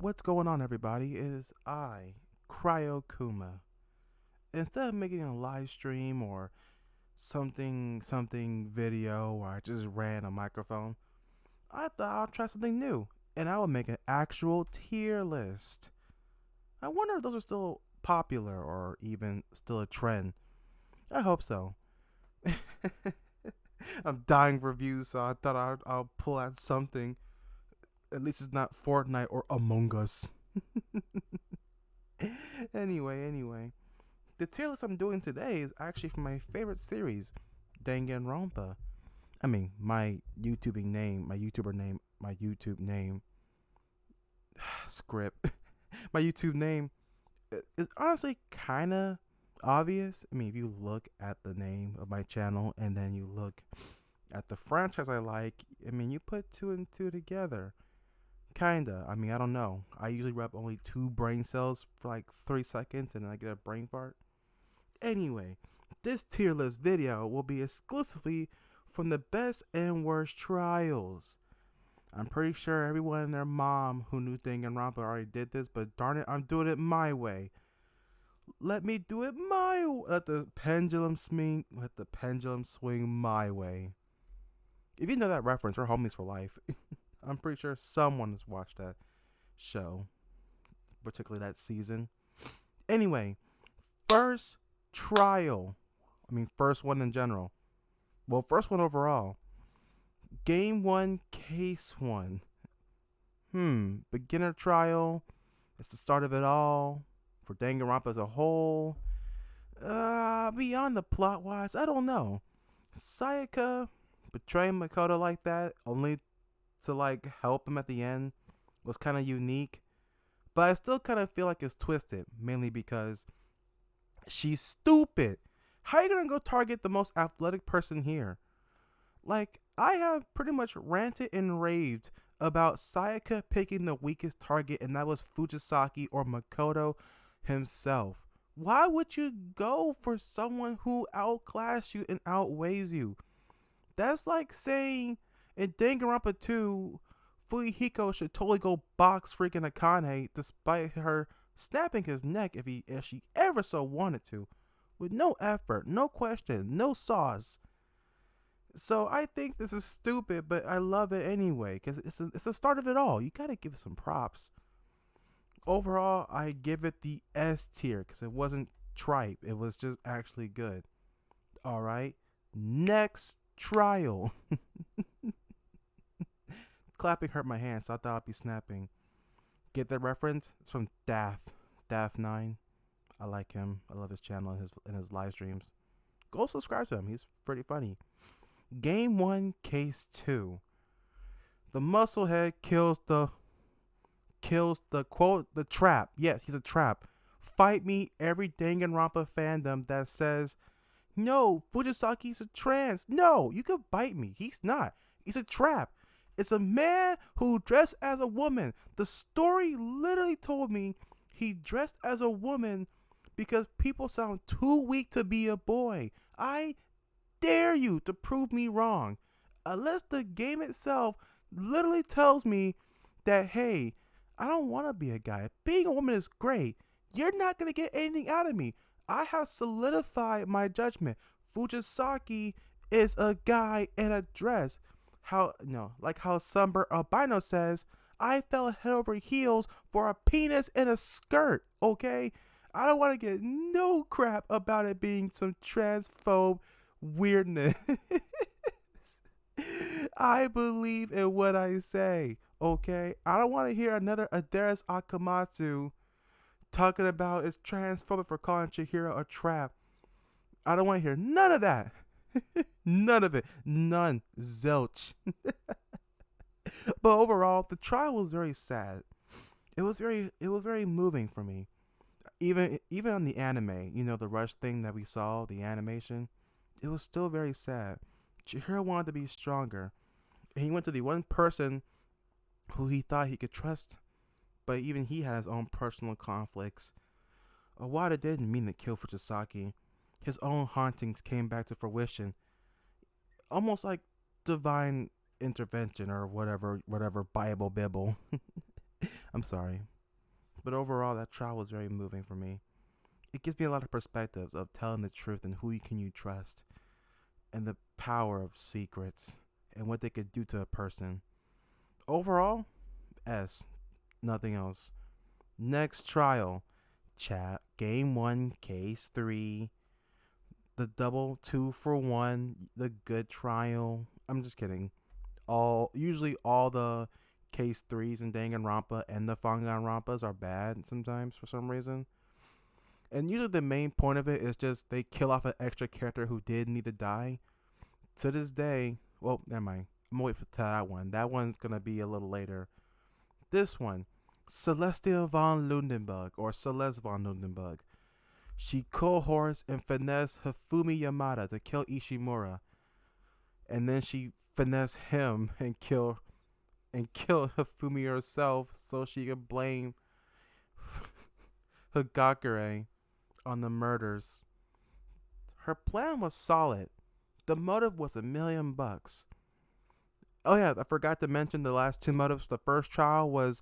What's going on, everybody? It is I, Cryo Kuma. Instead of making a live stream or something video where I just ran a microphone, I thought I'll try something new and I will make an actual tier list. I wonder if those are still popular or even still a trend. I hope so. I'm dying for views, so I thought I'll pull out something. At least it's not Fortnite or Among Us. Anyway. The tier list I'm doing today is actually from my favorite series, Danganronpa. I mean, my YouTube name, script, my YouTube name is honestly kind of obvious. I mean, if you look at the name of my channel and then you look at the franchise I like, I mean, you put two and two together. Kinda. I mean, I don't know. I usually rub only 2 brain cells for like 3 seconds and then I get a brain fart. Anyway, this tier list video will be exclusively from the best and worst trials. I'm pretty sure everyone and their mom who knew Danganronpa already did this, but darn it, I'm doing it my way. Let me do it my way. Let the pendulum swing my way. If you know that reference, we're homies for life. I'm pretty sure someone has watched that show, particularly that season. Anyway, first trial. I mean, first one in general. Well, first one overall. Game 1, Case 1. Beginner trial. It's the start of it all. For Danganronpa as a whole. Beyond the plot wise, I don't know. Sayaka betraying Makoto like that, only to like help him at the end, was kind of unique. But I still kind of feel like it's twisted, mainly because she's stupid. How are you gonna go target the most athletic person here? Like, I have pretty much ranted and raved about Sayaka picking the weakest target, and that was Fujisaki or Makoto himself. Why would you go for someone who outclassed you and outweighs you? That's like saying in Danganronpa 2, Fuyuhiko should totally go box freaking Akane despite her snapping his neck if she ever so wanted to, with no effort, no question, no sauce. So I think this is stupid, but I love it anyway because it's the start of it all. You gotta give it some props. Overall, I give it the S tier because it wasn't tripe. It was just actually good. All right, next trial. Clapping hurt my hands, so I thought I'd be snapping. Get that reference? It's from Daft9. I like him. I love his channel and his live streams. Go subscribe to him. He's pretty funny. Game 1, Case 2. The musclehead kills the quote the trap. Yes, he's a trap. Fight me, every Danganronpa fandom that says, no, Fujisaki's a trans. No, you could bite me. He's not. He's a trap. It's a man who dressed as a woman. The story literally told me he dressed as a woman because people sound too weak to be a boy. I dare you to prove me wrong. Unless the game itself literally tells me that, hey, I don't want to be a guy. Being a woman is great. You're not going to get anything out of me. I have solidified my judgment. Fujisaki is a guy in a dress. Like how Sunbird Albino says, I fell head over heels for a penis in a skirt, okay? I don't want to get no crap about it being some transphobe weirdness. I believe in what I say, okay? I don't want to hear another Adaris Akamatsu talking about it's transphobic for calling Chihiro a trap. I don't want to hear none of that. None of it. None. Zilch. But overall, the trial was very sad. It was very moving for me. Even on the anime, the rush thing that we saw, the animation, it was still very sad. Chihiro wanted to be stronger. And he went to the one person who he thought he could trust, but even he had his own personal conflicts. Awada didn't mean to kill Fujisaki. His own hauntings came back to fruition, almost like divine intervention or whatever Bible bibble. I'm sorry. But overall, that trial was very moving for me. It gives me a lot of perspectives of telling the truth and who can you trust, and the power of secrets and what they could do to a person. Overall, S, nothing else. Next trial, chat, game 1, case 3, the double 2 for 1, the good trial. I'm just kidding. Usually all the case 3s in Danganronpa and the Danganronpas are bad sometimes for some reason. And usually the main point of it is just they kill off an extra character who did need to die. To this day, well, never mind. I'm gonna wait for that one. That one's gonna be a little later. This one, Celestia von Lundenburg, or Celeste von Lundenburg. She cohorts and finesse Hifumi Yamada to kill Ishimura, and then she finesse him and kill Hifumi herself so she could blame Hagakure on the murders. Her plan was solid. The motive was $1,000,000. Oh yeah, I forgot to mention the last 2 motives. The first trial was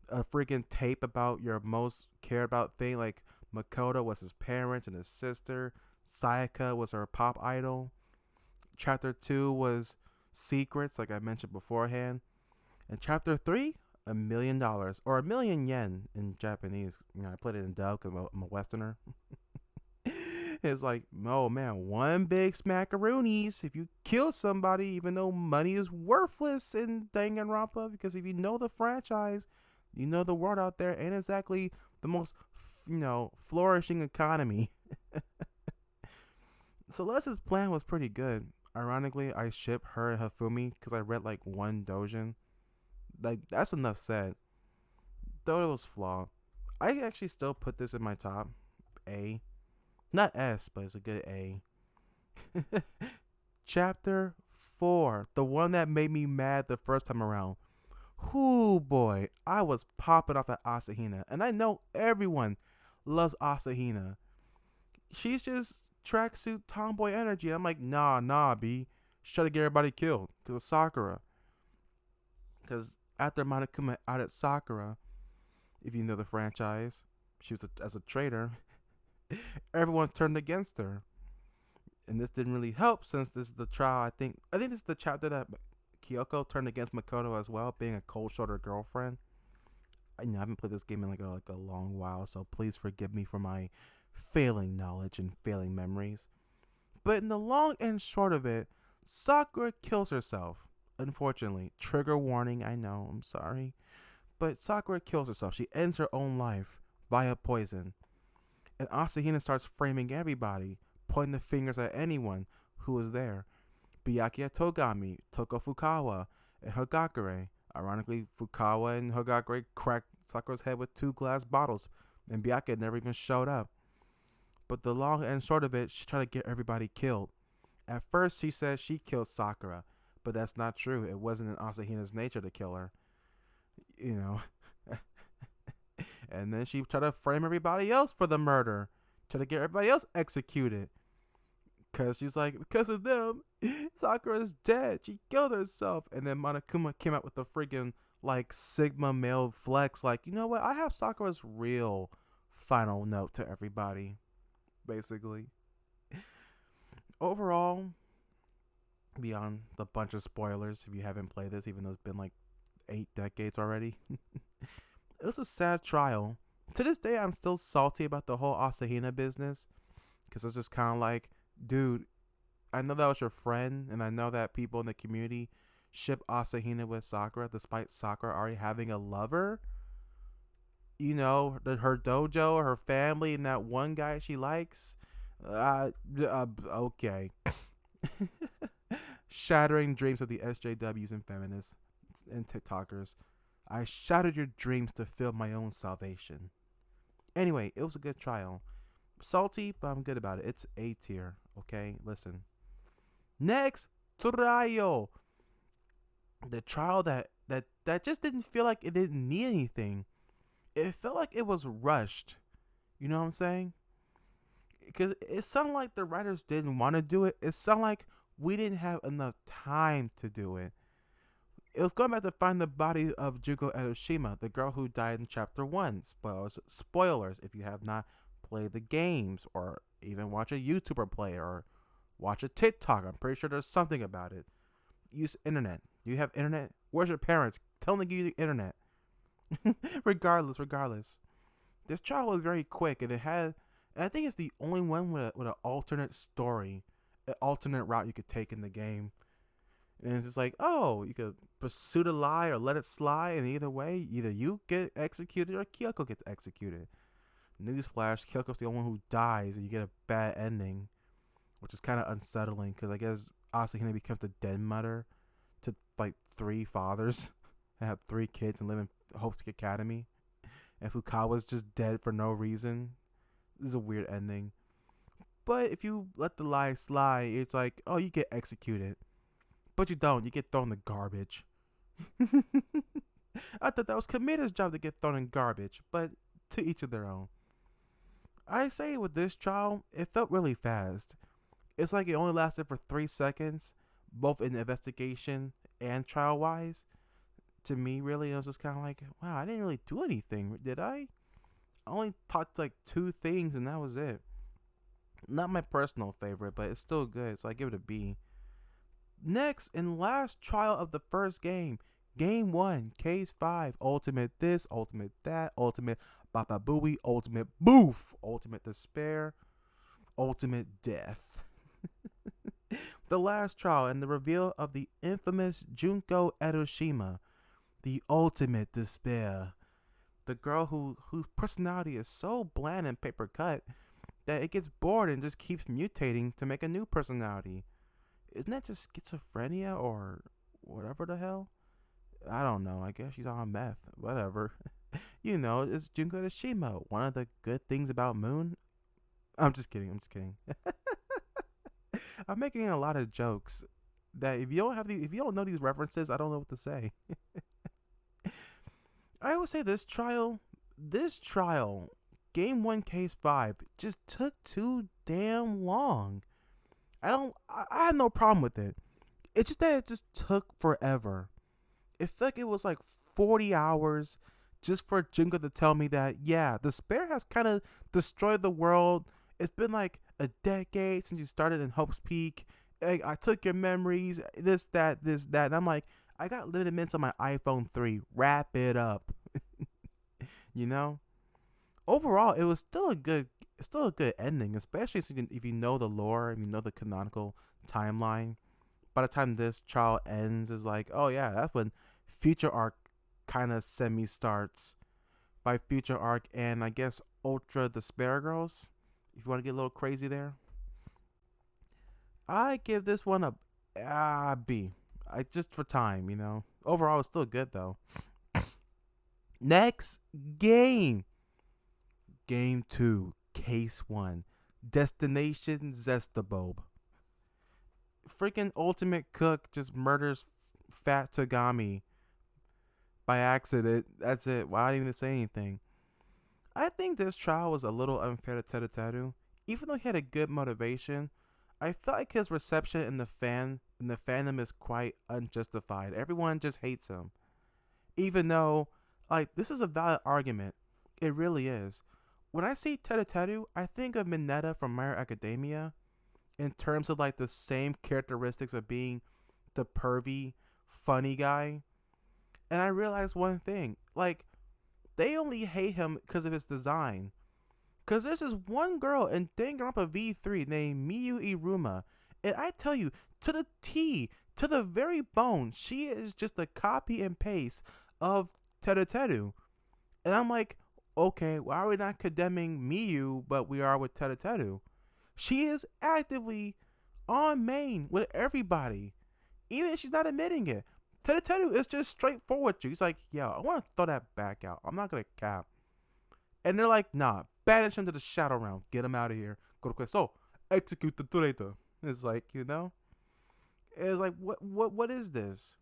a freaking tape about your most cared about thing. Like Makoto was his parents and his sister. Sayaka was her pop idol. Chapter 2 was secrets, like I mentioned beforehand. And chapter 3, $1,000,000 or 1,000,000 yen in Japanese. You know, I put it in dub because I'm a Westerner. It's like, oh man, one big smackaroonies if you kill somebody, even though money is worthless in Danganronpa, because if you know the franchise, you know the world out there ain't exactly the most, flourishing economy. Celeste's plan was pretty good. Ironically, I ship her and Hifumi because I read like one dojin. Like, that's enough said. Though it was flawed, I actually still put this in my top A. Not S, but it's a good A. Chapter 4, the one that made me mad the first time around. Whoo boy, I was popping off at Asahina, and I know everyone loves Asahina. She's just tracksuit tomboy energy. I'm like, nah, B. She's trying to get everybody killed because of Sakura. Because after Monokuma outed Sakura, if you know the franchise, she was as a traitor. Everyone turned against her, and this didn't really help since this is the trial. I think this is the chapter that Kyoko turned against Makoto as well, being a cold shoulder girlfriend. I haven't played this game in like a long while, so please forgive me for my failing knowledge and failing memories. But in the long and short of it, Sakura kills herself. Unfortunately, trigger warning. I know, I'm sorry, but Sakura kills herself. She ends her own life via poison. And Asahina starts framing everybody, pointing the fingers at anyone who was there. Byakuya Togami, Toko Fukawa, and Hagakure. Ironically, Fukawa and Hagakure cracked Sakura's head with 2 glass bottles, and Byakuya never even showed up. But the long and short of it, she tried to get everybody killed. At first, she said she killed Sakura, but that's not true. It wasn't in Asahina's nature to kill her. And then she tried to frame everybody else for the murder. Try to get everybody else executed. Because she's like, because of them, Sakura's dead. She killed herself. And then Monokuma came out with the freaking, like, Sigma male flex. Like, you know what? I have Sakura's real final note to everybody. Basically. Overall, beyond the bunch of spoilers, if you haven't played this, even though it's been like 8 decades already. It was a sad trial. To this day, I'm still salty about the whole Asahina business. Because it's just kind of like, dude, I know that was your friend. And I know that people in the community ship Asahina with Sakura, despite Sakura already having a lover. You know, her dojo, her family, and that one guy she likes. Okay. Shattering dreams of the SJWs and feminists and TikTokers. I shattered your dreams to feel my own salvation. Anyway, it was a good trial. Salty, but I'm good about it. It's A tier. Okay, listen. Next trial. The trial that just didn't feel like it didn't need anything. It felt like it was rushed. You know what I'm saying? Because it sounded like the writers didn't want to do it. It sounded like we didn't have enough time to do it. It was going back to find the body of Junko Edoshima, the girl who died in chapter 1. Spoilers if you have not played the games or even watch a YouTuber play or watch a TikTok. I'm pretty sure there's something about it. Use internet. You have internet? Where's your parents? Tell them to give you the internet. regardless. This trial was very quick and it had, and I think it's the only one with an alternate story, an alternate route you could take in the game. And it's just like, oh, you could pursue the lie or let it slide, and either way, either you get executed or Kyoko gets executed. Newsflash: Kyoko's the only one who dies, and you get a bad ending, which is kind of unsettling because I guess Asahina becomes the dead mother to like 3 fathers and have 3 kids and live in Hope Peak Academy, and Fukawa's just dead for no reason. This is a weird ending. But if you let the lie slide, it's like, oh, you get executed. But you don't. You get thrown in the garbage. I thought that was Kamida's job to get thrown in garbage, but to each of their own. I say with this trial, it felt really fast. It's like it only lasted for 3 seconds, both in investigation and trial wise. To me, really, it was just kind of like, wow, I didn't really do anything, did I? I only talked like 2 things and that was it. Not my personal favorite, but it's still good, so I give it a B. Next and last trial of the first game. Game 1, Case 5, Ultimate this, Ultimate that, Ultimate Baba Booey, Ultimate Boof, Ultimate Despair, Ultimate Death. The last trial and the reveal of the infamous Junko Edoshima, the Ultimate Despair. The girl whose personality is so bland and paper cut that it gets bored and just keeps mutating to make a new personality. Isn't that just schizophrenia or whatever the hell? I don't know. I guess she's on meth. Whatever. You know, it's Junko Edoshima. One of the good things about Moon. I'm just kidding. I'm making a lot of jokes that if you don't know these references, I don't know what to say. I would say this trial, Game 1, Case 5, just took too damn long. I had no problem with it. It's just that it just took forever. It felt like it was like 40 hours just for Junko to tell me that, yeah, despair has kind of destroyed the world. It's been like a decade since you started in Hope's Peak. I took your memories, this, that. And I'm like, I got limited minutes on my iPhone 3. Wrap it up. You know? Overall, it was still a good ending, especially if you know the lore and you know the canonical timeline. By the time this trial ends, is like, oh yeah, that's when Future Arc kind of semi starts. By Future Arc and I guess Ultra Despair Girls, if you want to get a little crazy there. I give this one a B. Just for time, you know. Overall, it's still good though. Next game. Game 2, Case 1, Destination Zestabobe. Freaking Ultimate Cook just murders Fat Togami by accident. That's it. Why didn't even say anything? I think this trial was a little unfair to Teruteru. Even though he had a good motivation, I felt like his reception in the fandom is quite unjustified. Everyone just hates him. Even though, like, this is a valid argument. It really is. When I see Teruteru, I think of Mineta from My Hero Academia in terms of like the same characteristics of being the pervy, funny guy. And I realized one thing, like, they only hate him because of his design. Because there's this one girl in Danganronpa V3 named Miyu Iruma. And I tell you, to the T, to the very bone, she is just a copy and paste of Teruteru. And I'm like, okay, why are we not condemning Miyu, but we are with Teruteru? She is actively on main with everybody, even if she's not admitting it. Teruteru is just straightforward. He's like, yo, I want to throw that back out. I'm not going to cap. And they're like, nah, banish him to the Shadow Realm. Get him out of here. Go to quest. So, execute the traitor. It's like, you know? It's like, what is this?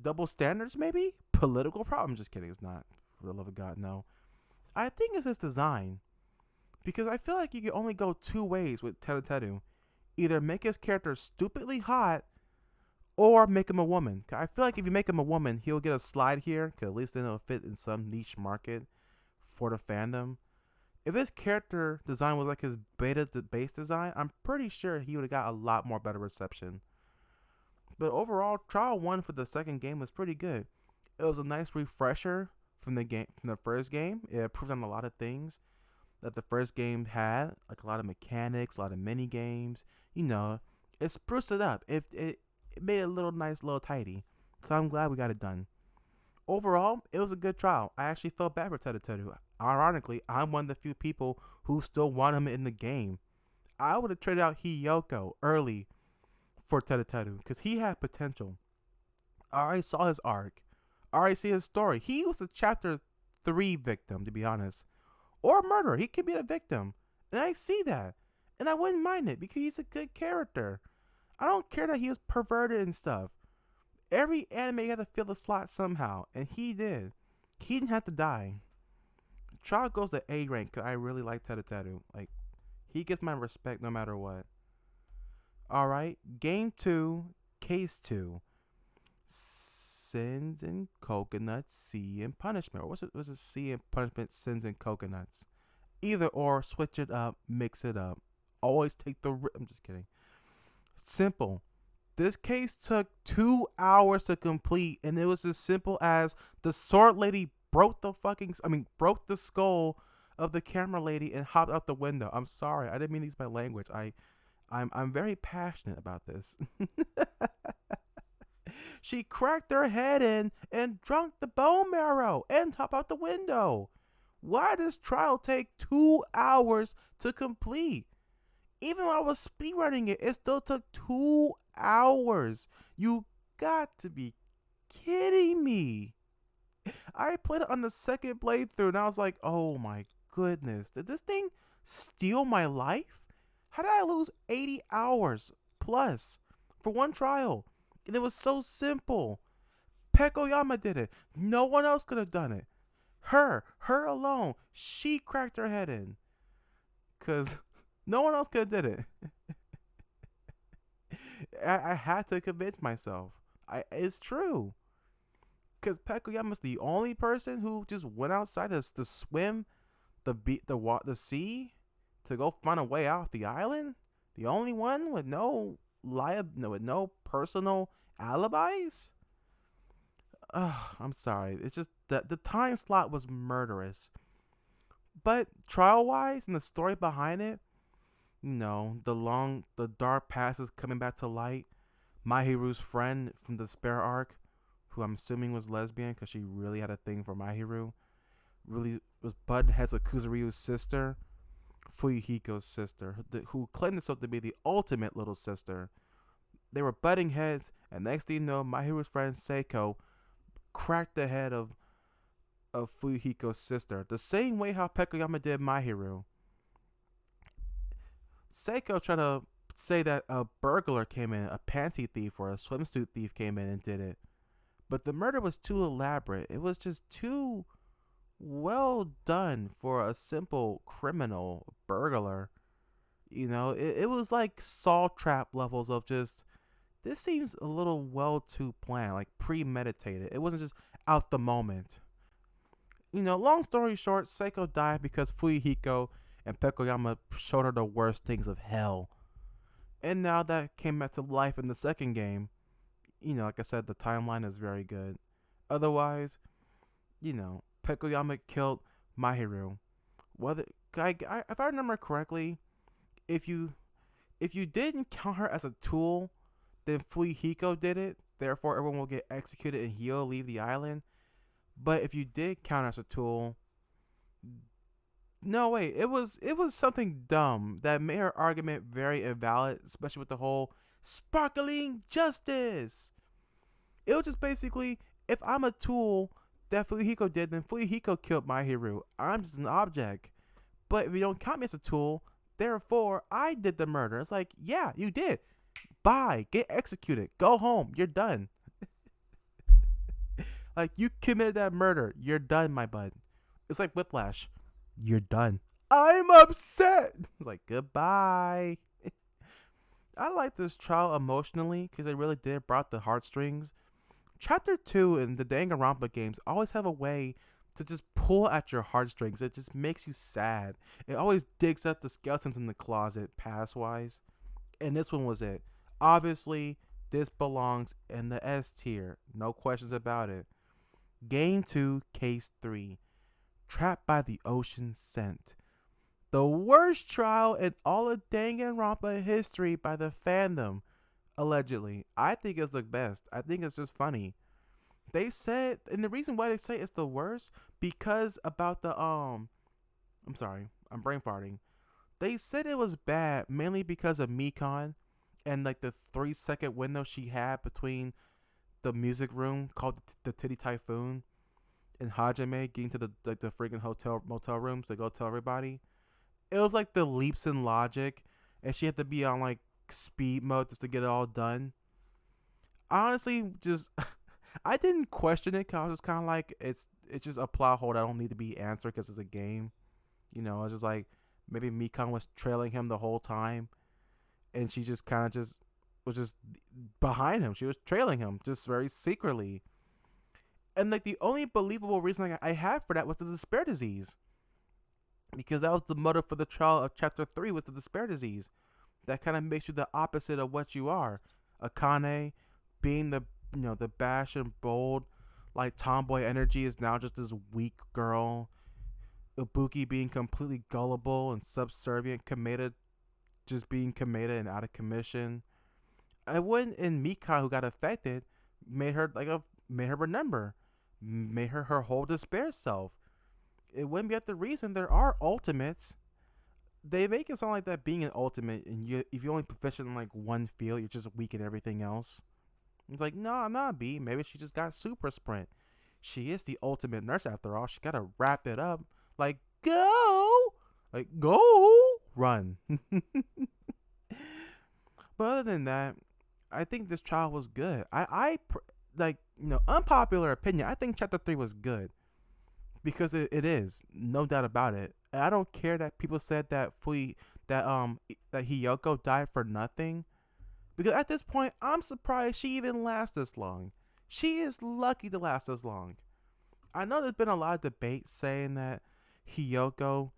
Double standards, maybe? Political problem? Just kidding. It's not. For the love of God, no. I think it's his design. Because I feel like you can only go 2 ways with Teruteru. Either make his character stupidly hot, or make him a woman. 'Cause I feel like if you make him a woman, he'll get a slide here, because at least then it'll fit in some niche market for the fandom. If his character design was like his base design, I'm pretty sure he would have got a lot more better reception. But overall, Trial 1 for the second game was pretty good. It was a nice refresher from the first game. It improved on a lot of things that the first game had, like a lot of mechanics, a lot of mini games. You know, it spruced it up. It made it a little nice, little tidy. So I'm glad we got it done. Overall, it was a good trial. I actually felt bad for Teru. Ironically, I'm one of the few people who still want him in the game. I would have traded out Hiyoko early for Teru because he had potential. I already saw his arc. I already see his story. He was a chapter 3 victim, to be honest. Or a murderer. He could be a victim. And I see that. And I wouldn't mind it because he's a good character. I don't care that he was perverted and stuff. Every anime had to fill the slot somehow, and he did. He didn't have to die. Trial goes to A rank because I really like Teru. Like, he gets my respect no matter what. Alright, Game 2, Case 2. Sins and Coconuts, Sea and Punishment. Or was it Sea and Punishment, Sins and Coconuts? Either or, switch it up, mix it up. Always take the... I'm just kidding. Simple. This case took 2 hours to complete, and it was as simple as the sword lady broke the skull of the camera lady and hopped out the window. I'm sorry, I didn't mean to use my language. I'm very passionate about this. She cracked her head in and drunk the bone marrow and hopped out the window. Why does Trial take 2 hours to complete? Even when I was speedrunning it, it still took 2 hours. You got to be kidding me. I played it on the second playthrough and I was like, oh my goodness. Did this thing steal my life? How did I lose 80 hours plus for one trial? And it was so simple. Pekoyama did it. No one else could have done it. Her alone. She cracked her head in. Because no one else could have did it. I had to convince myself. It's true. Because Pekoyama's the only person who just went outside to swim the sea to go find a way out the island. The only one with no personal alibis. I'm sorry. It's just that the time slot was murderous. But trial wise and the story behind it, you know, the dark past is coming back to light. Mahiru's friend from the Spare arc, who I'm assuming was lesbian because she really had a thing for Mahiru, really was butting heads with Kuzuryu's sister, Fuyuhiko's sister, who claimed herself to be the ultimate little sister. They were butting heads, and next thing you know, Mahiru's friend Seiko cracked the head of Fuyuhiko's sister, the same way how Pekoyama did Mahiru. Seiko tried to say that a burglar came in, a panty thief or a swimsuit thief came in and did it. But the murder was too elaborate. It was just too well done for a simple criminal burglar. You know, it was like Saw Trap levels of just, this seems a little well too planned, like premeditated. It wasn't just out the moment. You know, long story short, Seiko died because Fuyuhiko and Pekoyama showed her the worst things of hell. And now that came back to life in the second game, you know, like I said, the timeline is very good. Otherwise, you know, Pekoyama killed Mahiru. If I remember correctly, if you didn't count her as a tool, then Fuyuhiko did it. Therefore, everyone will get executed and he'll leave the island. But if you did count her as a tool, no, wait, it was something dumb that made her argument very invalid, especially with the whole sparkling justice. It was just basically, if I'm a tool that Fuyuhiko did, then Fuyuhiko killed Mahiru. I'm just an object. But if you don't count me as a tool, therefore I did the murder. It's like, yeah, you did. Bye. Get executed. Go home. You're done. Like, you committed that murder. You're done, my bud. It's like Whiplash. You're done. I'm upset. It's like, goodbye. I like this trial emotionally because it really did brought the heartstrings. Chapter 2 in the Danganronpa games always have a way to just pull at your heartstrings. It just makes you sad. It always digs up the skeletons in the closet, past wise. And this one was it. Obviously, this belongs in the S tier. No questions about it. Game 2, Case 3. Trapped by the Ocean Scent. The worst trial in all of Danganronpa history by the fandom, allegedly. I think it's the best. I think it's just funny. They said, and the reason why they say it's the worst, because about the, I'm sorry, I'm brain farting. They said it was bad mainly because of Mikon and like the 3 second window she had between the music room called the Titty Typhoon and Hajime getting to the freaking hotel motel rooms to go tell everybody. It was like the leaps in logic, and she had to be on like speed mode just to get it all done. Honestly, just I didn't question it because I was just kind of like it's just a plot hole that don't need to be answered because it's a game. I was just like maybe Mikon was trailing him the whole time, and she just kind of just was just behind him. She was trailing him just very secretly. And like the only believable reason I had for that was the despair disease, because that was the motive for the trial of chapter 3 was the despair disease. That kind of makes you the opposite of what you are. Akane being the bash and bold, like tomboy energy is now just this weak girl. Ibuki being completely gullible and subservient. Kameda just being Kameda and out of commission. I wouldn't in Mika who got affected made her remember, made her whole despair self. It wouldn't be at the reason there are ultimates. They make it sound like that being an ultimate, and if you're only proficient in like one field, you're just weak in everything else. It's like, nah, B. Maybe she just got super sprint. She is the ultimate nurse after all. She gotta wrap it up. Like, go, run. But other than that, I think this trial was good. Like, unpopular opinion. I think chapter 3 was good because it is, no doubt about it. And I don't care that people said that that Hiyoko died for nothing, because at this point I'm surprised she even lasts this long. She is lucky to last this long. I know there's been a lot of debate saying that Hiyoko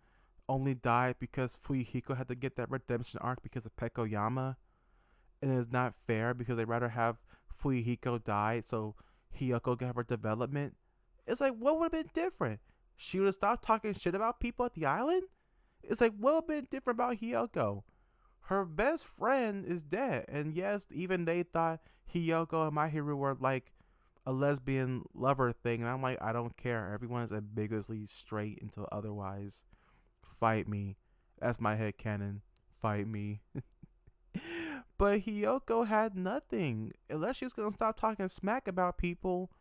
only died because Fuyuhiko had to get that redemption arc because of Pekoyama, and it's not fair because they'd rather have Fuyuhiko die so Hiyoko get her development. It's like, what would have been different? She would have stopped talking shit about people at the island? It's like, what would have been different about Hiyoko? Her best friend is dead, and yes, even they thought Hiyoko and Mahiru were like a lesbian lover thing, and I'm like, I don't care. Everyone is ambiguously straight until otherwise. Fight me. That's my headcanon. Fight me. But Hiyoko had nothing. Unless she was going to stop talking smack about people,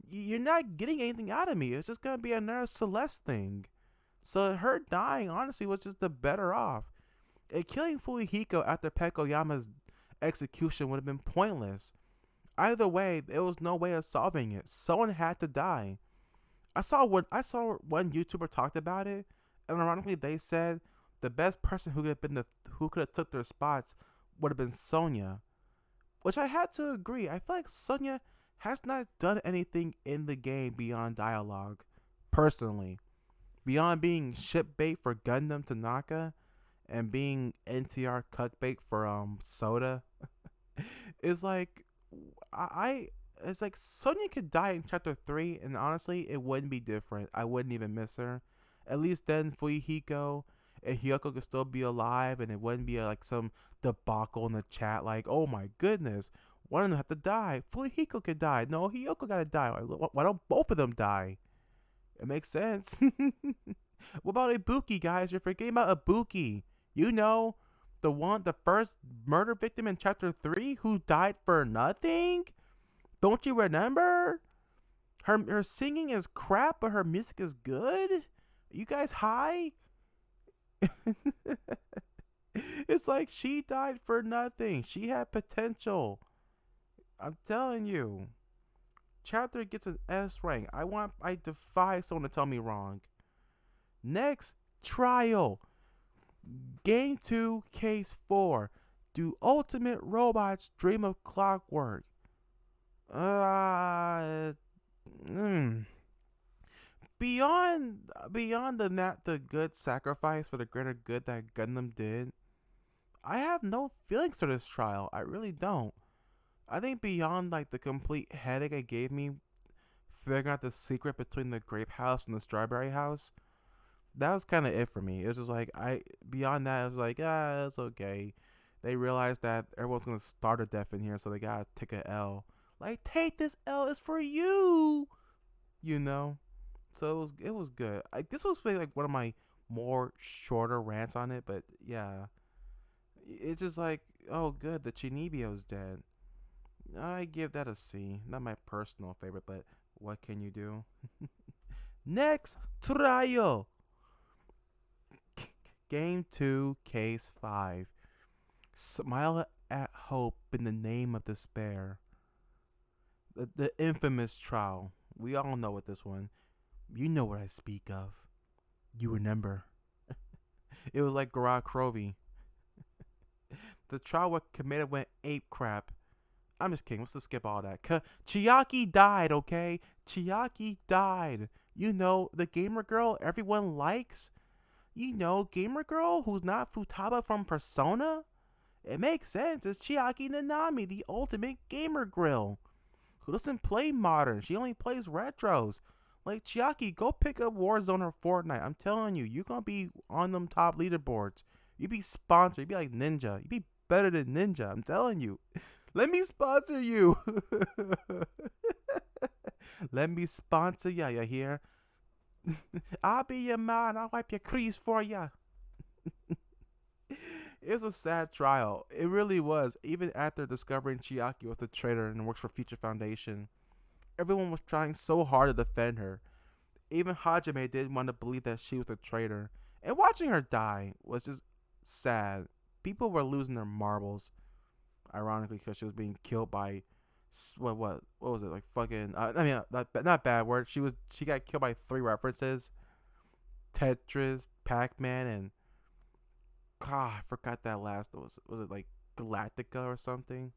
you're not getting anything out of me. It's just going to be another Celeste thing. So her dying, honestly, was just the better off. And killing Fuyuhiko after Pekoyama's execution would have been pointless. Either way, there was no way of solving it. Someone had to die. I saw one YouTuber talked about it, and ironically, they said the best person who could have took their spots would have been Sonya, which I had to agree. I feel like Sonya has not done anything in the game beyond dialogue, personally, beyond being ship bait for Gundam Tanaka and being NTR cuck bait for Soda. It's like it's like Sonya could die in chapter 3, and honestly, it wouldn't be different. I wouldn't even miss her. At least then, Fuyuhiko and Hiyoko could still be alive, and it wouldn't be like some debacle in the chat like, oh my goodness, one of them have to die. Fuyuhiko could die. No, Hiyoko gotta die. Why don't both of them die? It makes sense. What about Ibuki, guys? You're forgetting about Ibuki. The first murder victim in chapter 3 who died for nothing? Don't you remember? Her singing is crap, but her music is good? Are you guys high? It's like she died for nothing. She had potential. I'm telling you. Chapter gets an S rank. I defy someone to tell me wrong. Next, trial. Game 2, Case 4. Do ultimate robots dream of clockwork? Uh, mm. Beyond the not the good sacrifice for the greater good that Gundam did, I have no feelings for this trial. I really don't. I think beyond like the complete headache it gave me figuring out the secret between the grape house and the strawberry house, that was kind of it for me. It was just like I beyond that, it was like it's okay. They realized that everyone's gonna start a death in here, so they gotta take a L. Like take this L is for you, you know. So it was good. This was really like one of my more shorter rants on it, but yeah, it's just like oh good, the Chinibio's dead. I give that a C. Not my personal favorite, but what can you do? Next trial. Game 2, Case 5. Smile at hope in the name of despair. The infamous trial. We all know what this one. You know what I speak of. You remember. It was like Garage Krovi. The trial where Kameda went ape crap. I'm just kidding. Let's just skip all that. Chiaki died, okay? Chiaki died. You know, the gamer girl everyone likes. You know, gamer girl who's not Futaba from Persona? It makes sense. It's Chiaki Nanami, the ultimate gamer girl, who doesn't play modern. She only plays retros. Like, Chiaki, go pick up Warzone or Fortnite. I'm telling you, you're going to be on them top leaderboards. You be sponsored. You be like Ninja. You be better than Ninja. I'm telling you. Let me sponsor you. Let me sponsor ya. You hear? I'll be your man. I'll wipe your crease for ya. It was a sad trial. It really was. Even after discovering Chiaki was a traitor and works for Future Foundation, everyone was trying so hard to defend her. Even Hajime didn't want to believe that she was a traitor. And watching her die was just sad. People were losing their marbles, ironically, because she was being killed by what was it, like fucking not bad word. She got killed by 3 references: Tetris, Pac-Man, and I forgot that last. Was it like Galactica or something?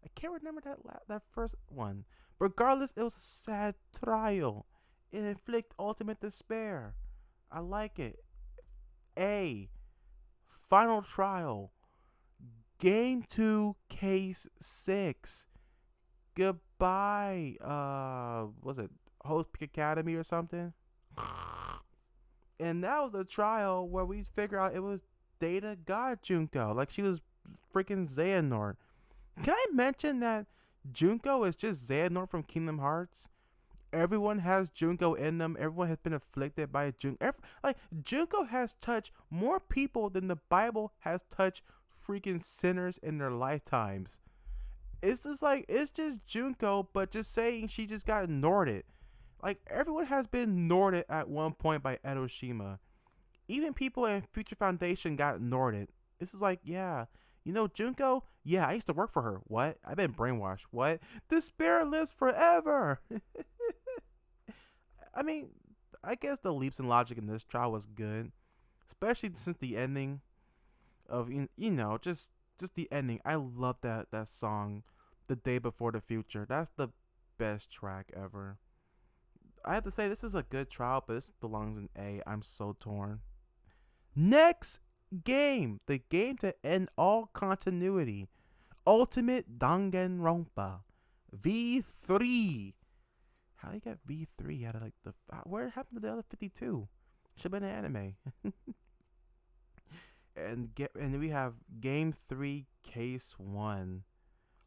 I can't remember that first one. Regardless, it was a sad trial. It inflict ultimate despair. I like it. A final trial. Game 2, Case 6. Goodbye. Was it Host Peak Academy or something? And that was the trial where we figure out it was Data God Junko. Like she was freaking Xehanort. Can I mention that Junko is just Xehanort from Kingdom Hearts? Everyone has Junko in them. Everyone has been afflicted by a Junko. Like Junko has touched more people than the Bible has touched freaking sinners in their lifetimes. It's just Junko, but just saying she just got Norded. Like everyone has been Norded at one point by Edoshima. Even people in Future Foundation got Norded. This is like, yeah, you know Junko? Yeah, I used to work for her. What? I've been brainwashed. What? The spirit lives forever. I mean, I guess the leaps in logic in this trial was good, especially since the ending of just the ending. I love that song, "The Day Before the Future." That's the best track ever. I have to say this is a good trial, but this belongs in A. I'm so torn. Next game, the game to end all continuity, Ultimate Danganronpa V3. How do you get V3 out of like the where happened to the other 52? Should have been an anime. And we have game 3, Case 1,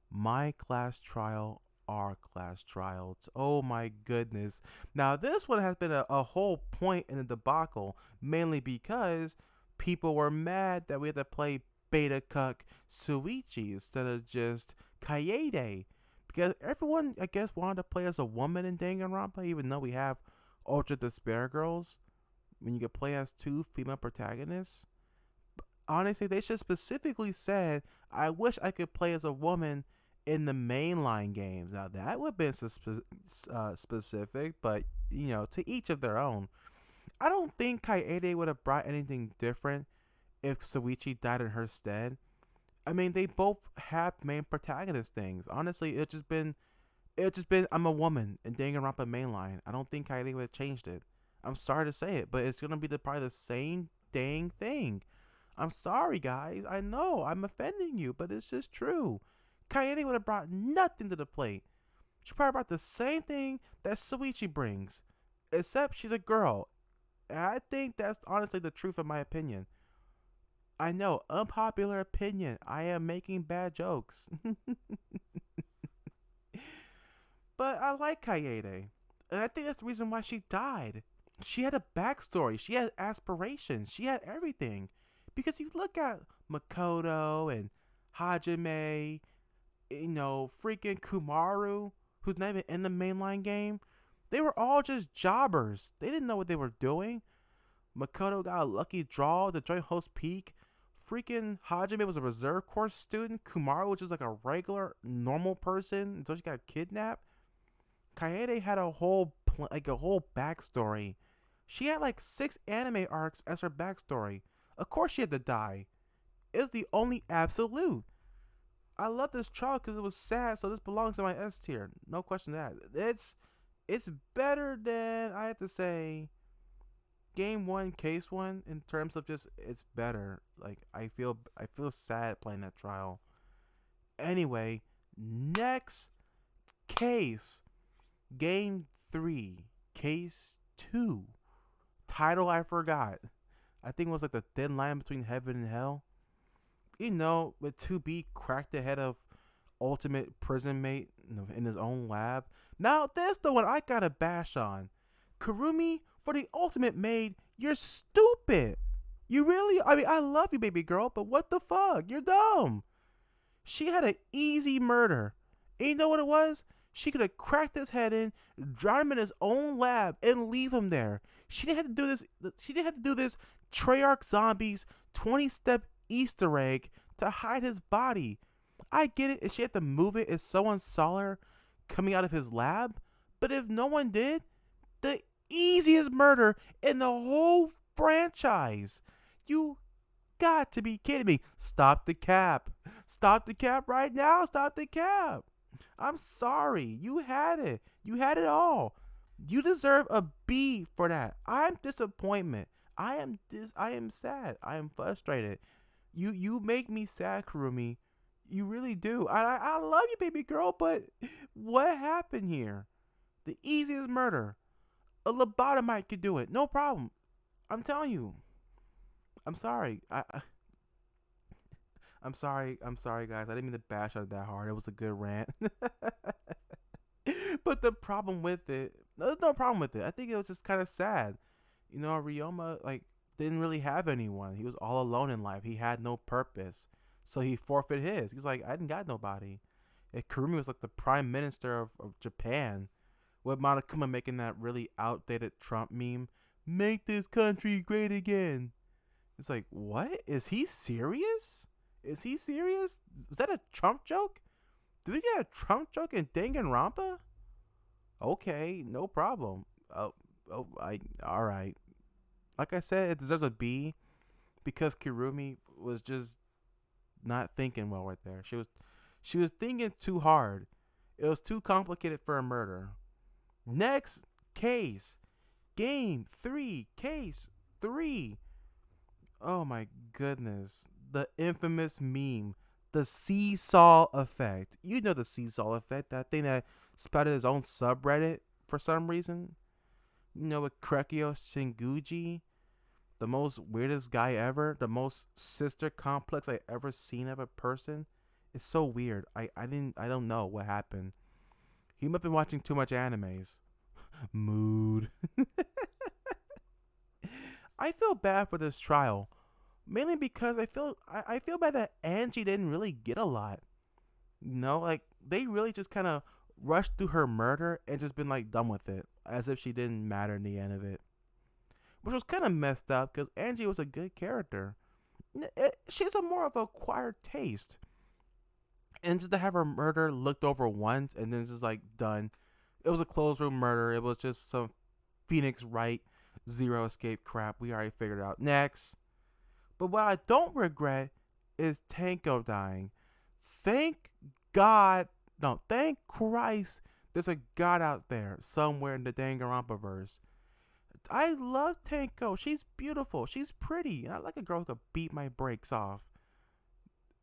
My Class Trial, Our Class Trial. Oh my goodness. Now this one has been a whole point in the debacle, mainly because people were mad that we had to play Beta Cuck Suichi instead of just Kaede. Because everyone, I guess, wanted to play as a woman in Danganronpa, even though we have Ultra Despair Girls. When you could play as 2 female protagonists. Honestly, they should specifically said, I wish I could play as a woman in the mainline games. Now, that would have been specific, but, to each of their own. I don't think Kaede would have brought anything different if Suichi died in her stead. I mean, they both have main protagonist things. Honestly, it's just been I'm a woman in Danganronpa mainline. I don't think Kaede would have changed it. I'm sorry to say it, but it's gonna be probably the same dang thing. I'm sorry, guys. I know I'm offending you, but it's just true. Kaede would have brought nothing to the plate. She probably brought the same thing that Suichi brings, except she's a girl. And I think that's honestly the truth of my opinion. I know, unpopular opinion. I am making bad jokes. But I like Kaede. And I think that's the reason why she died. She had a backstory. She had aspirations. She had everything. Because you look at Makoto and Hajime, freaking Kumaru, who's not even in the mainline game. They were all just jobbers. They didn't know what they were doing. Makoto got a lucky draw to join Host Peak. Freaking Hajime was a reserve course student. Kumaru was just like a regular, normal person until she got kidnapped. Kaede had a whole backstory. She had like 6 anime arcs as her backstory. Of course she had to die. It's the only absolute. I love this trial because it was sad, so this belongs in my S tier. No question that. It's better than I have to say game 1, case 1 in terms of just it's better. Like I feel sad playing that trial. Anyway, next case. Game 3, Case 2. Title I forgot. I think it was like the thin line between heaven and hell. With 2B cracked the head of ultimate prison mate in his own lab. Now, that's the one I gotta bash on. Kurumi, for the ultimate maid, you're stupid. You really, I love you, baby girl, but what the fuck? You're dumb. She had an easy murder. And you know what it was? She could have cracked his head in, drown him in his own lab, and leave him there. She didn't have to do this. She didn't have to do this Treyarch Zombies 20-step Easter egg to hide his body. I get it if she had to move it if someone saw her coming out of his lab, but if no one did, the easiest murder in the whole franchise. You got to be kidding me. Stop the cap. Stop the cap right now. Stop the cap. I'm sorry. You had it. You had it all. You deserve a B for that. I'm disappointment. I am sad. I am frustrated. You make me sad, Kurumi. You really do. I love you, baby girl, but what happened here? The easiest murder. A lobotomite could do it. No problem. I'm telling you. I'm sorry. I'm sorry. I'm sorry, guys. I didn't mean to bash on it that hard. It was a good rant. But the problem with it, there's no problem with it. I think it was just kind of sad. Ryoma didn't really have anyone. He was all alone in life. He had no purpose, so he forfeit his. He's like, I didn't got nobody. And Kurumi was like the prime minister of Japan, with Monokuma making that really outdated Trump meme, "Make this country great again." It's like, what? Is he serious? Is he serious? Was that a Trump joke? Did we get a Trump joke in Danganronpa? Okay, no problem. All right. Like I said, it deserves a B because Kurumi was just not thinking well right there. She was thinking too hard. It was too complicated for a murder. Next case, game 3, case 3. Oh my goodness, the infamous meme, the seesaw effect. You know the seesaw effect, that thing that spouted his own subreddit for some reason. With Krekio Shinguji, the most weirdest guy ever, the most sister complex I ever seen of a person. It's so weird. I don't know what happened. He might have been watching too much animes. Mood. I feel bad for this trial, mainly because I feel bad that Angie didn't really get a lot. They really just kind of rushed through her murder and just been done with it, as if she didn't matter in the end of it, which was kind of messed up because Angie was a good character. She's a more of an acquired taste, and just to have her murder looked over once and then just done. It was a closed room murder. It was just some Phoenix Wright zero escape crap. We already figured it out. Next. But what I don't regret is Tanko dying. Thank God. No, thank Christ. There's a God out there somewhere in the Danganronpa verse. I love Tanko. She's beautiful. She's pretty. I like a girl who could beat my brakes off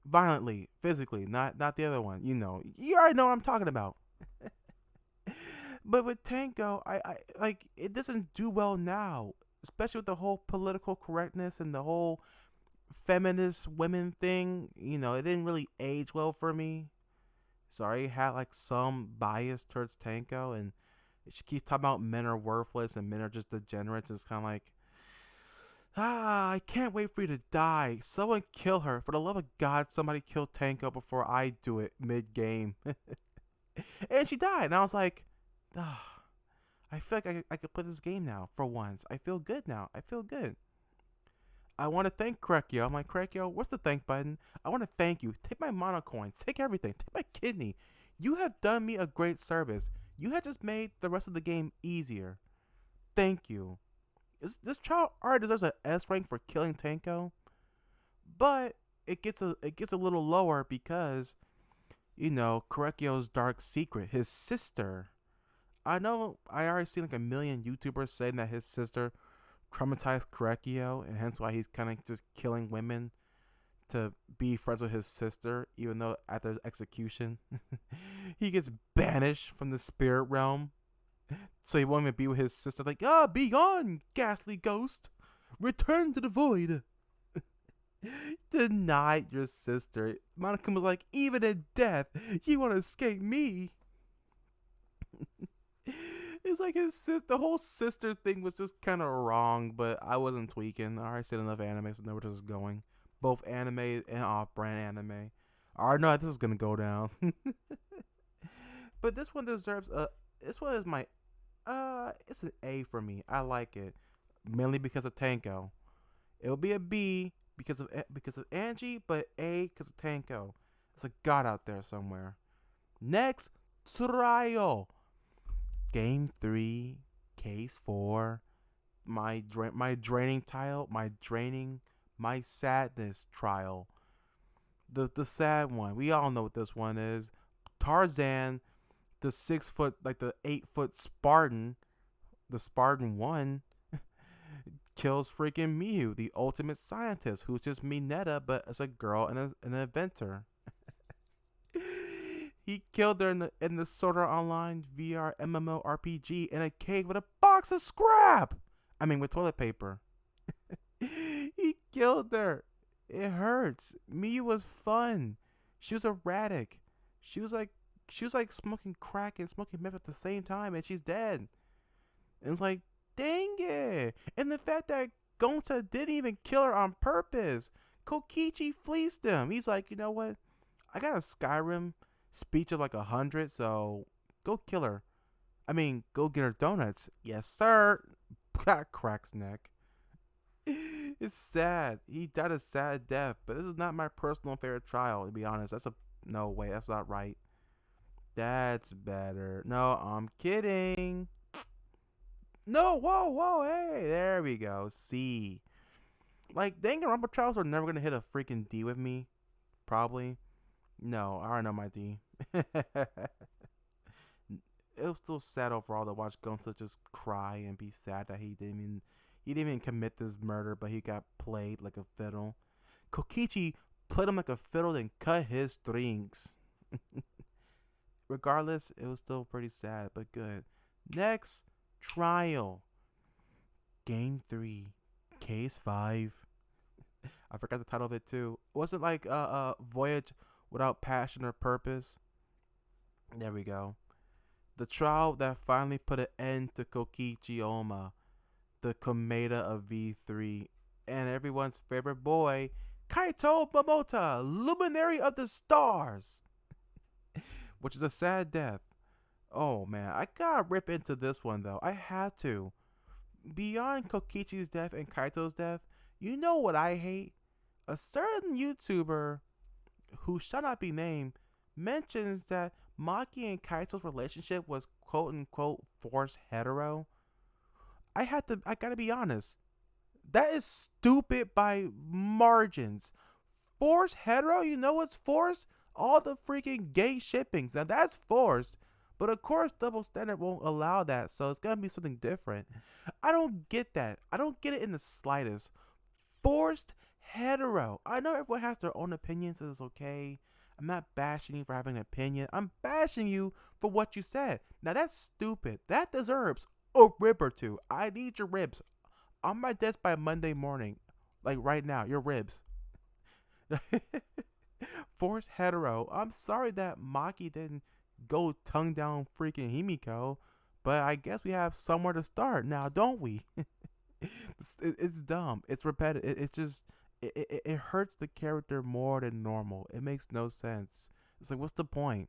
violently, physically, not the other one. You already know what I'm talking about. But with Tango, I like it doesn't do well now, especially with the whole political correctness and the whole feminist women thing. It didn't really age well for me. Sorry, had like some bias towards Tango, and she keeps talking about men are worthless and men are just degenerates. It's kind of like, I can't wait for you to die. Someone kill her. For the love of God, somebody kill Tango before I do it mid game. And she died. And I was like, I feel like I could play this game now for once. I feel good now. I feel good. I want to thank Crackyo. I'm like, Crackyo, what's the thank button? I want to thank you. Take my mono coins. Take everything. Take my kidney. You have done me a great service. You have just made the rest of the game easier. Thank you. This child already deserves an S rank for killing Tanko, but it gets a little lower because Korekio's dark secret, his sister. I know I already seen like a million YouTubers saying that his sister traumatized Korekio, and hence why he's kind of just killing women to be friends with his sister, even though after his execution, he gets banished from the spirit realm. So he won't even be with his sister. Like, be gone, ghastly ghost. Return to the void. Denied your sister. Monica was like, even in death, you want to escape me. It's like his sister. The whole sister thing was just kind of wrong, but I wasn't tweaking. I already said enough anime, so I know where this is going. Both anime and off-brand anime. I already know how this is gonna go down. But this one deserves a. This one is my. It's an A for me. I like it, mainly because of Tanko. It will be a B because of Angie, but A because of Tanko. There's a god out there somewhere. Next, Trial. Game 3, Case 4. My draining trial. My sadness trial. The sad one. We all know what this one is. Tarzan, the 6 foot, like the 8 foot Spartan, the Spartan 1, kills freaking Miu, the ultimate scientist, who's just Mineta, but as a girl and an inventor. He killed her in the Sword Art Online VR MMORPG in a cave with a box of scrap. I mean, with toilet paper. He killed her. It hurts. Miu was fun. She was erratic. She was like smoking crack and smoking meth at the same time, and she's dead. And it's like, dang it. And the fact that Gonta didn't even kill her on purpose. Kokichi fleeced him. He's like, you know what? I got a Skyrim speech of like 100, so go kill her. I mean, go get her donuts. Yes, sir. Cracks neck. It's sad. He died a sad death, but this is not my personal favorite trial, to be honest. No way. That's not right. That's better. No, I'm kidding. No, whoa, hey, there we go. C. Like, Danganronpa trials are never gonna hit a freaking D with me. Probably. No, I already know my D. It was still sad overall to watch Gonza just cry and be sad that he didn't even commit this murder, but he got played like a fiddle. Kokichi played him like a fiddle and cut his strings. Regardless, it was still pretty sad, but good. Next, Trial. Game 3. Case 5. I forgot the title of it too. Was it like Voyage Without Passion or Purpose? There we go. The trial that finally put an end to Kokichi Oma, the Komeda of V3, and everyone's favorite boy, Kaito Momota, Luminary of the Stars, which is a sad death. Oh man, I gotta rip into this one though. I had to. Beyond Kokichi's death and Kaito's death, you know what I hate? A certain YouTuber, who shall not be named, mentions that Maki and Kaito's relationship was quote unquote forced hetero. I gotta be honest. That is stupid by margins. Forced hetero? You know what's forced? All the freaking gay shippings. Now that's forced. But of course, double standard won't allow that, so it's gonna be something different. I don't get that. I don't get it in the slightest. Forced hetero. I know everyone has their own opinions, and it's okay. I'm not bashing you for having an opinion. I'm bashing you for what you said. Now that's stupid. That deserves a rib or two. I need your ribs on my desk by Monday morning, like right now. Your ribs. Forced hetero. I'm sorry that Maki didn't go tongue down freaking Himiko, but I guess we have somewhere to start now, don't we? It's dumb. It's repetitive. It's just it hurts the character more than normal. It makes no sense. It's like, what's the point?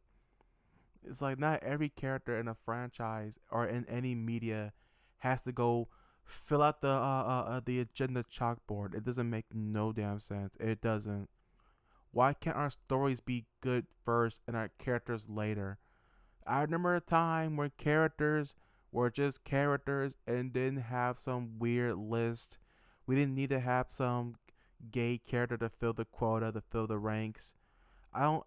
It's like not every character in a franchise or in any media has to go fill out the agenda chalkboard. It doesn't make no damn sense. It doesn't. Why can't our stories be good first and our characters later? I remember a time when characters were just characters and didn't have some weird list. We didn't need to have some gay character to fill the quota, to fill the ranks. I don't.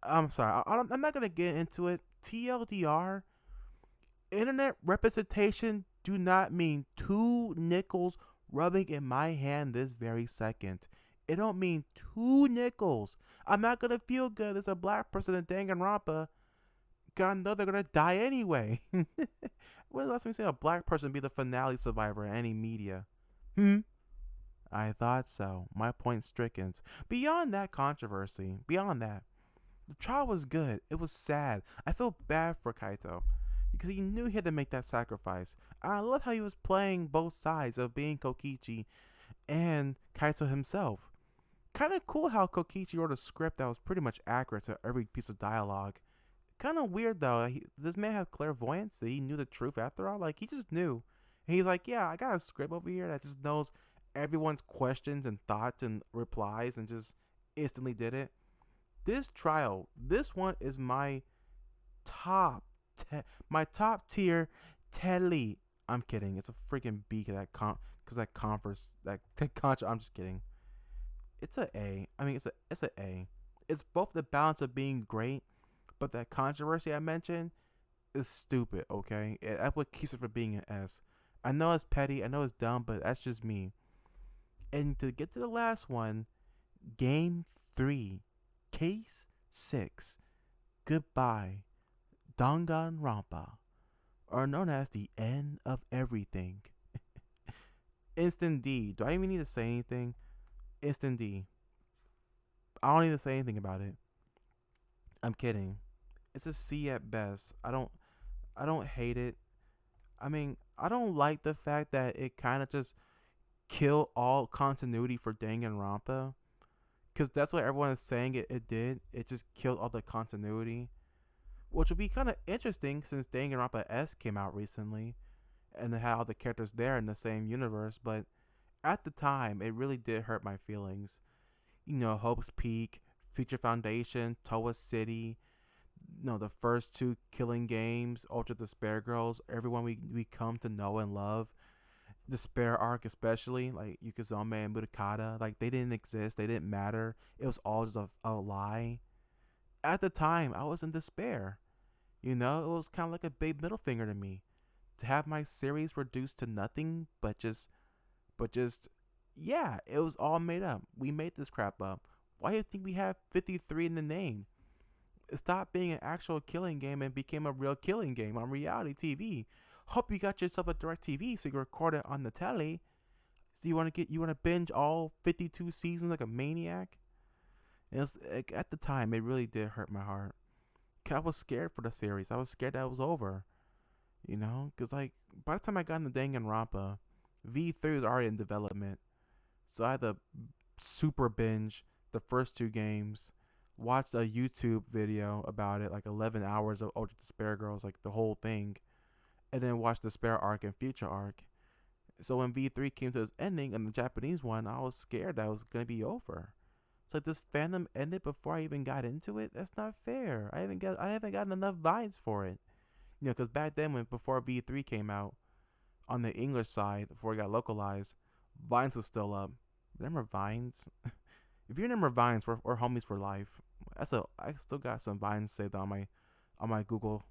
I'm sorry. I'm not gonna get into it. TLDR. Internet representation do not mean two nickels rubbing in my hand this very second. It don't mean two nickels. I'm not gonna feel good as a black person in Danganronpa. God know they're gonna die anyway. When was the last time you seen a black person be the finale survivor in any media? I thought so. My point stricken. Beyond that controversy, beyond that, the trial was good. It was sad. I feel bad for Kaito because he knew he had to make that sacrifice. I love how he was playing both sides of being Kokichi and Kaito himself. Kind of cool how Kokichi wrote a script that was pretty much accurate to every piece of dialogue. Kind of weird though. This man have clairvoyance that he knew the truth after all. Like he just knew. And he's like, yeah, I got a script over here that just knows everyone's questions and thoughts and replies and just instantly did it. This trial, this one is my top, my top tier telly. I'm kidding. It's a freaking B because that converse that contra. I'm just kidding. It's a A. I mean, it's a A. It's both the balance of being great, but that controversy I mentioned is stupid. Okay, that's what keeps it from being an S. I know it's petty. I know it's dumb, but that's just me. And to get to the last one, Game 3, Case 6, Goodbye, Danganronpa, or known as the end of everything. Instant D. Do I even need to say anything? Instant D. I don't need to say anything about it. I'm kidding. It's a C at best. I don't hate it. I mean, I don't like the fact that it kind of just killed all continuity for Danganronpa. Because that's what everyone is saying it did. It just killed all the continuity. Which would be kind of interesting since Danganronpa S came out recently. And how the characters there in the same universe. But at the time, it really did hurt my feelings. You know, Hope's Peak, Future Foundation, Toa City, the first two Killing Games, Ultra Despair Girls, everyone we come to know and love. Despair arc especially, like Yukizome and Mudakata, like they didn't exist, they didn't matter. It was all just a lie. At the time, I was in despair. It was kind of like a big middle finger to me. To have my series reduced to nothing but just, yeah, it was all made up. We made this crap up. Why do you think we have 53 in the name? It stopped being an actual killing game and became a real killing game on reality TV. Hope you got yourself a direct TV so you can record it on the telly. So you want to binge all 52 seasons like a maniac? And it was, like, at the time, it really did hurt my heart. 'Cause I was scared for the series. I was scared that it was over. Because like by the time I got into Danganronpa, V3 was already in development. So I had to super binge the first two games, watched a YouTube video about it, like 11 hours of Ultra Despair Girls, like the whole thing, and then watched the Despair arc and Future arc. So when V3 came to its ending and the Japanese one, I was scared that it was going to be over. It's like this fandom ended before I even got into it. That's not fair. I haven't gotten enough vibes for it. Because back then, before V3 came out, on the English side, before it got localized, Vines was still up. Remember Vines? If you remember Vines, or homies for life. I still got some Vines saved on my Google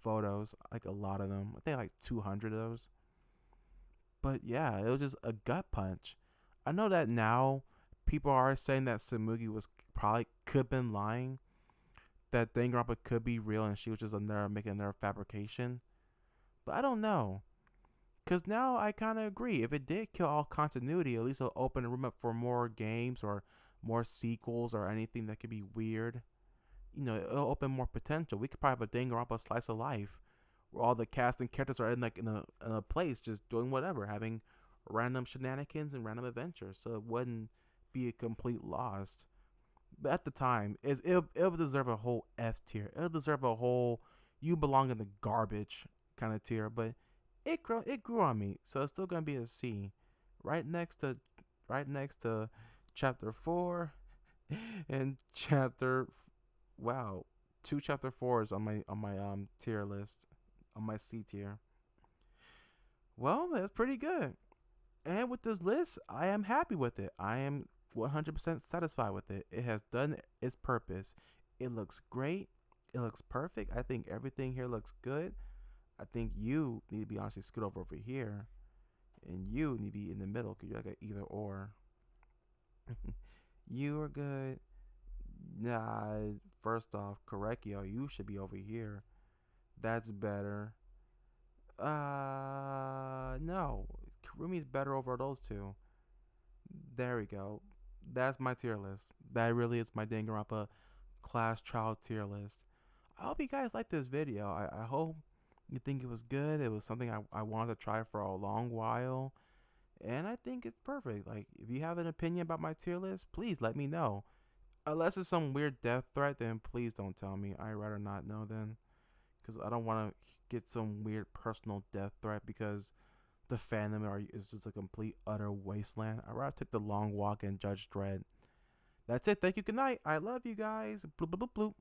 photos, like a lot of them. I think like 200 of those. But yeah, it was just a gut punch. I know that now people are saying that Samugi was probably could have been lying, that Danganronpa could be real and she was just in there making their fabrication. But I don't know. Because now I kind of agree. If it did kill all continuity, at least it'll open the room up for more games or more sequels or anything that could be weird. It'll open more potential. We could probably have a Danganronpa slice of life where all the cast and characters are in a place just doing whatever, having random shenanigans and random adventures. So it wouldn't be a complete loss. But at the time, it'll deserve a whole F tier. It'll deserve a whole you belong in the garbage kind of tier. But it grew on me, so it's still gonna be a C, right next to chapter 4 and chapter wow, two chapter 4s on my tier list, on my C tier. Well, that's pretty good. And with this list, I am happy with it. I am 100% satisfied with it. It has done its purpose. It looks great. It looks perfect. I think everything here looks good. I think you need to be honestly scoot over here, and you need to be in the middle because you're like a either or. You are good. Nah, first off, Correcchio, you should be over here. That's better. No. Kurumi's better over those two. There we go. That's my tier list. That really is my Danganronpa class trial tier list. I hope you guys liked this video. I hope you think it was good. It was something I wanted to try for a long while. And I think it's perfect. Like, if you have an opinion about my tier list, please let me know. Unless it's some weird death threat, then please don't tell me. I'd rather not know then. Because I don't want to get some weird personal death threat because the fandom is just a complete, utter wasteland. I'd rather take the long walk and Judge Dredd. That's it. Thank you. Good night. I love you guys. Bloop, bloop, bloop, bloop.